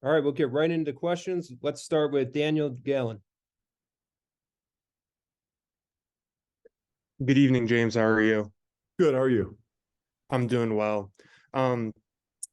All right, we'll get right into questions. Let's start with Daniel Gallon. Good evening, James. How are you? Good. How are you? I'm doing well. Um,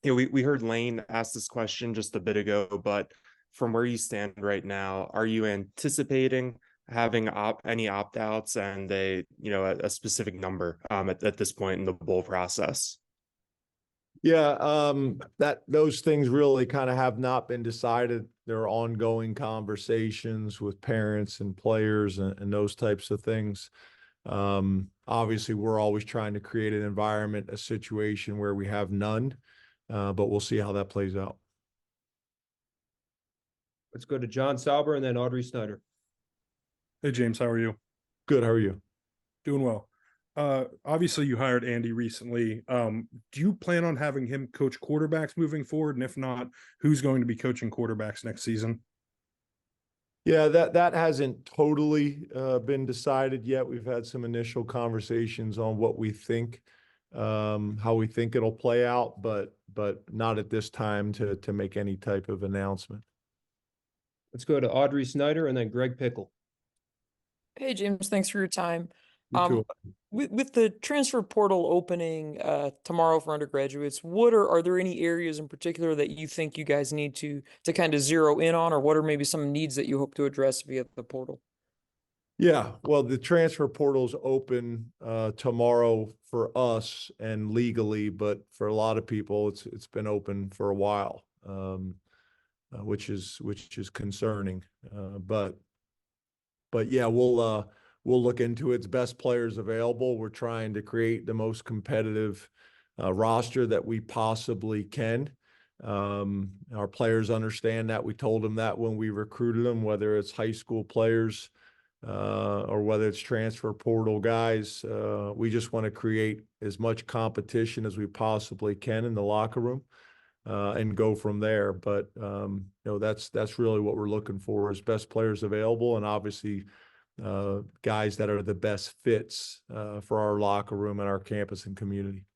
we heard Lane ask this question just a bit ago, but from where you stand right now, are you anticipating having any opt-outs and a specific number at this point in the bowl process? Yeah, that those things really kind of have not been decided. There are ongoing conversations with parents and players and those types of things. Obviously, we're always trying to create an environment, a situation where we have none, but we'll see how that plays out. Let's go to John Sauber and then Audrey Snyder. Hey, James, how are you? Good. How are you? Doing well. Obviously, you hired Andy recently. Do you plan on having him coach quarterbacks moving forward? And if not, who's going to be coaching quarterbacks next season? Yeah, that hasn't totally been decided yet. We've had some initial conversations on what we think, how we think it'll play out, but not at this time to make any type of announcement. Let's go to Audrey Snyder and then Greg Pickle. Hey, James, thanks for your time. You too. With the transfer portal opening tomorrow for undergraduates, are there any areas in particular that you think you guys need to kind of zero in on, or what are maybe some needs that you hope to address via the portal? Yeah, well, the transfer portal's open tomorrow for us and legally, but for a lot of people, it's been open for a while, which is concerning. But yeah, we'll look into its best players available. We're trying to create the most competitive roster that we possibly can. Our players understand that. We told them that when we recruited them, whether it's high school players or whether it's transfer portal guys. We just want to create as much competition as we possibly can in the locker room and go from there. But that's really what we're looking for, is best players available, and obviously guys that are the best fits for our locker room and our campus and community.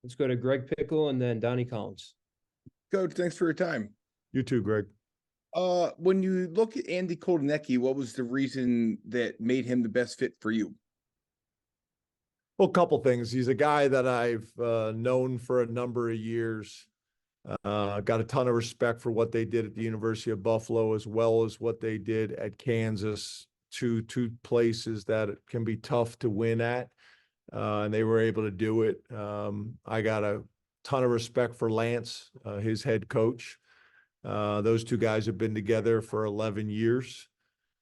Let's go to Greg Pickle and then Donnie Collins. Coach, thanks for your time. You too, Greg. When you look at Andy Kotelnicki, what was the reason that made him the best fit for you? Well, a couple things. He's a guy that I've known for a number of years. Got a ton of respect for what they did at the University of Buffalo, as well as what they did at Kansas, two places that it can be tough to win at, and they were able to do it. I got a ton of respect for Lance, his head coach. Those two guys have been together for 11 years.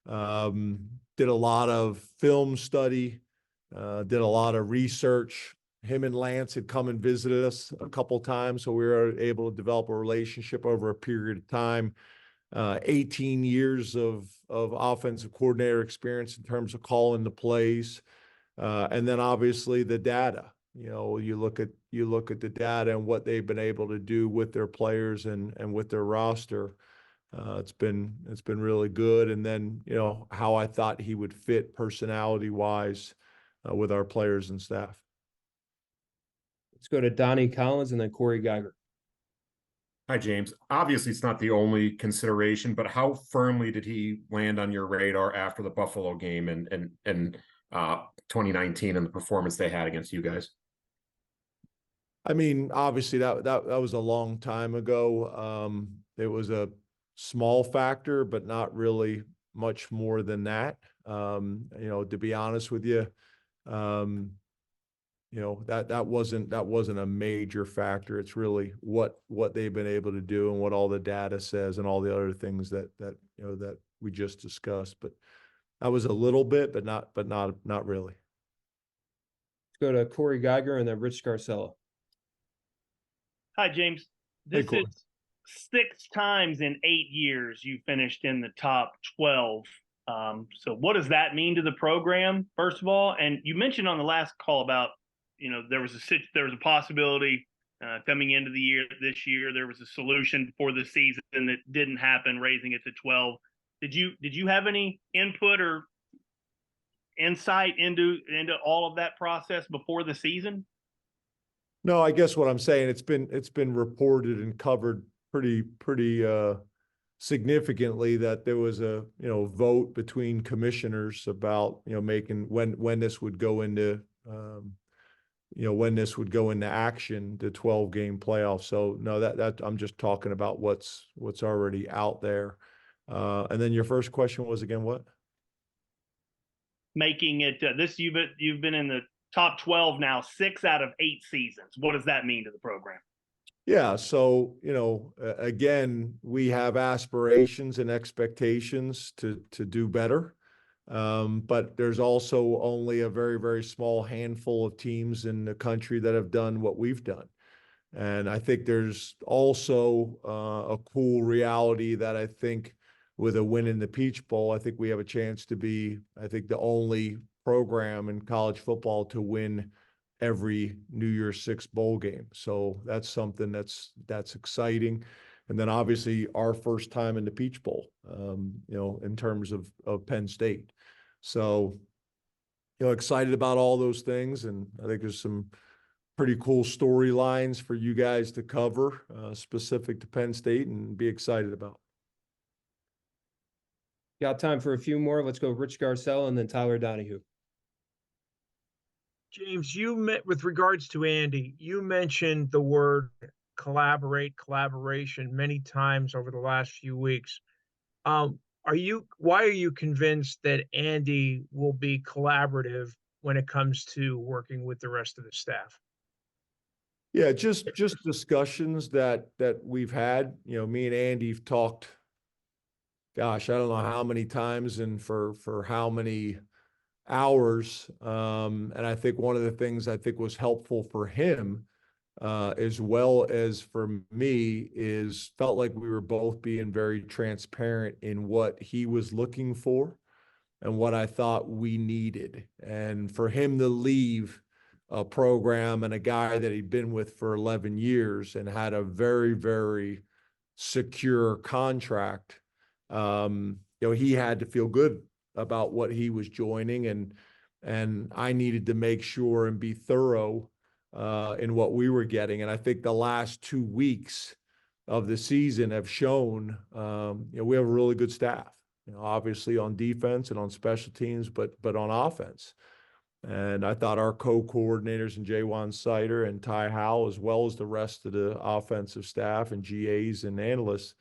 Did a lot of film study, did a lot of research. Him and Lance had come and visited us a couple times, so we were able to develop a relationship over a period of time. 18 years of offensive coordinator experience in terms of calling the plays, and then obviously the data. You look at the data and what they've been able to do with their players and with their roster. It's been really good. And then how I thought he would fit personality wise with our players and staff. Let's go to Donnie Collins and then Corey Geiger. Hi, James. Obviously, it's not the only consideration, but how firmly did he land on your radar after the Buffalo game and 2019 and the performance they had against you guys? I mean, obviously that was a long time ago. It was a small factor, but not really much more than that. To be honest with you, that wasn't a major factor. It's really what they've been able to do and what all the data says and all the other things that we just discussed. But that was a little bit, but not really. Let's go to Corey Geiger and then Rich Scarcella. Hi, James. This Corey. is 6 times in 8 years you finished in the top 12. So what does that mean to the program, first of all? And you mentioned on the last call about, there was a possibility coming into the year this year. There was a solution for the season that didn't happen, raising it to 12. Did you have any input or insight into all of that process before the season? No, I guess what I'm saying, it's been reported and covered pretty significantly that there was a, vote between commissioners about, making when this would go into, when this would go into action, the 12-game playoff. So no, that I'm just talking about what's already out there. And then your first question was again, what? Making it you've been in the top 12 now 6 out of 8 seasons. What does that mean to the program? Yeah. So, again, we have aspirations and expectations to do better. But there's also only a very, very small handful of teams in the country that have done what we've done. And I think there's also a cool reality that I think with a win in the Peach Bowl, I think we have a chance to be, I think, the only program in college football to win every New Year's Six bowl game. So that's something that's exciting. And then obviously our first time in the Peach Bowl, in terms of Penn State. So, excited about all those things. And I think there's some pretty cool storylines for you guys to cover, specific to Penn State, and be excited about. Got time for a few more. Let's go Rich Garcelle and then Tyler Donahue. James, with regards to Andy, you mentioned the word collaboration many times over the last few weeks. Why are you convinced that Andy will be collaborative when it comes to working with the rest of the staff? Yeah, just discussions that we've had. Me and Andy have talked, gosh, I don't know how many times and for how many hours. And I think one of the things I think was helpful for him, as well as for me, is felt like we were both being very transparent in what he was looking for and what I thought we needed. And for him to leave a program and a guy that he'd been with for 11 years and had a very, very secure contract, he had to feel good about what he was joining, and I needed to make sure and be thorough in what we were getting. And I think the last 2 weeks of the season have shown, we have a really good staff, obviously on defense and on special teams, but on offense. And I thought our co-coordinators and Jaywan Sider and Ty Howell, as well as the rest of the offensive staff and GAs and analysts,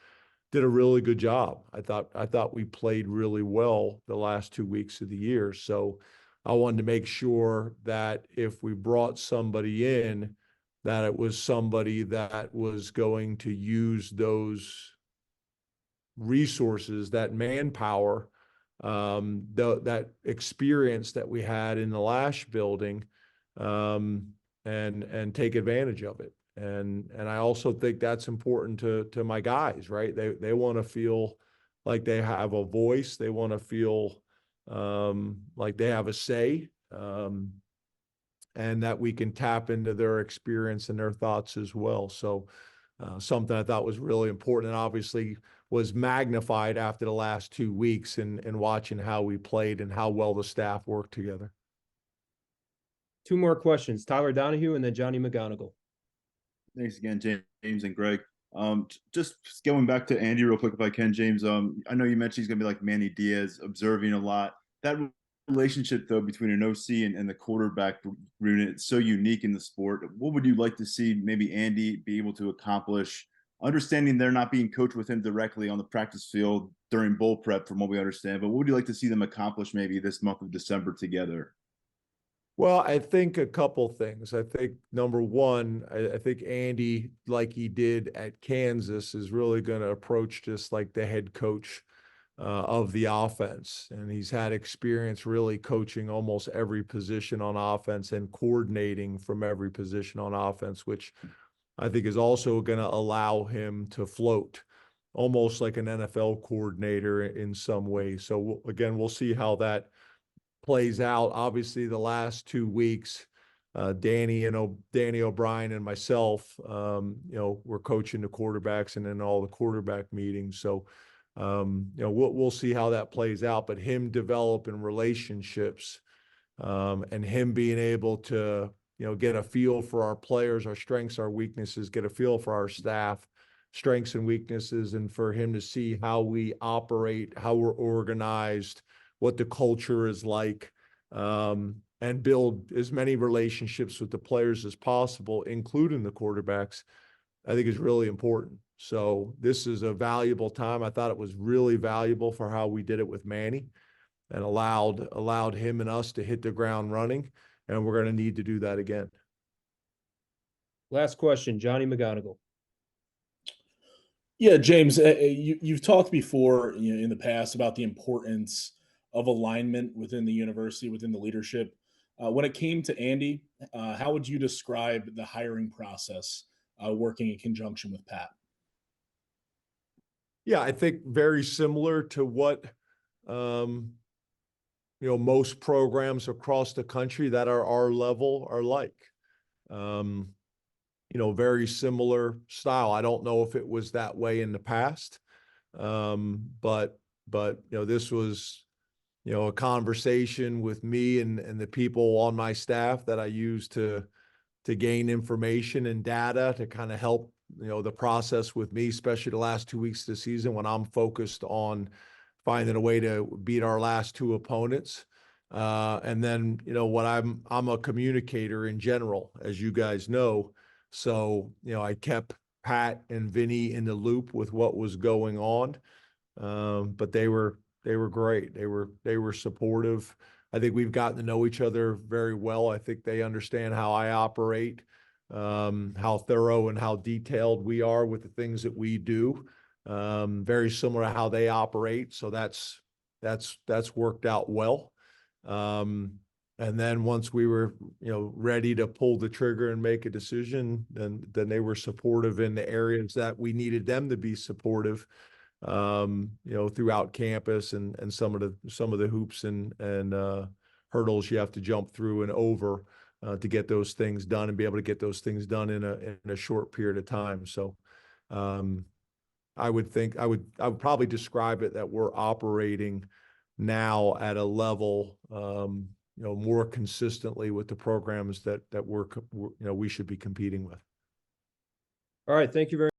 did a really good job. I thought we played really well the last 2 weeks of the year. So I wanted to make sure that if we brought somebody in, that it was somebody that was going to use those resources, that manpower, that experience that we had in the Lash building, and take advantage of it. And I also think that's important to my guys, right? They want to feel like they have a voice. They want to feel like they have a say, and that we can tap into their experience and their thoughts as well. So something I thought was really important, and obviously was magnified after the last 2 weeks and watching how we played and how well the staff worked together. 2 more questions, Tyler Donahue and then Johnny McGonigal. Thanks again, James and Greg. Just going back to Andy real quick, if I can, James. I know you mentioned he's going to be like Manny Diaz, observing a lot. That relationship, though, between an OC and the quarterback unit, it's so unique in the sport. What would you like to see maybe Andy be able to accomplish, understanding they're not being coached with him directly on the practice field during bowl prep, from what we understand, but what would you like to see them accomplish maybe this month of December together? Well, I think a couple things. I think number one, I think Andy, like he did at Kansas, is really going to approach this like the head coach of the offense. And he's had experience really coaching almost every position on offense and coordinating from every position on offense, which I think is also going to allow him to float almost like an NFL coordinator in some way. So again, we'll see how that plays out. Obviously, the last 2 weeks, Danny O'Brien and myself, we're coaching the quarterbacks and in all the quarterback meetings. So, we'll see how that plays out. But him developing relationships, and him being able to get a feel for our players, our strengths, our weaknesses, get a feel for our staff, strengths and weaknesses, and for him to see how we operate, how we're organized, what the culture is like, and build as many relationships with the players as possible, including the quarterbacks, I think is really important. So this is a valuable time. I thought it was really valuable for how we did it with Manny, and allowed him and us to hit the ground running. And we're going to need to do that again. Last question, Johnny McGonigal. Yeah, James, you've talked before, in the past about the importance of alignment within the university, within the leadership. When it came to Andy, how would you describe the hiring process, working in conjunction with Pat? Yeah, I think very similar to what most programs across the country that are our level are like. Very similar style. I don't know if it was that way in the past, but this was a conversation with me and the people on my staff that I use to gain information and data to kind of help the process with me, especially the last 2 weeks of the season when I'm focused on finding a way to beat our last two opponents. And then, what I'm a communicator in general, as you guys know. So, I kept Pat and Vinny in the loop with what was going on. But they were great. They were supportive. I think we've gotten to know each other very well. I think they understand how I operate, how thorough and how detailed we are with the things that we do. Very similar to how they operate. So that's worked out well. And then once we were, ready to pull the trigger and make a decision, then they were supportive in the areas that we needed them to be supportive, throughout campus and some of the hoops and hurdles you have to jump through and over to get those things done and be able to get those things done in a short period of time. So I would probably describe it that we're operating now at a level more consistently with the programs that we should be competing with. All right. Thank you very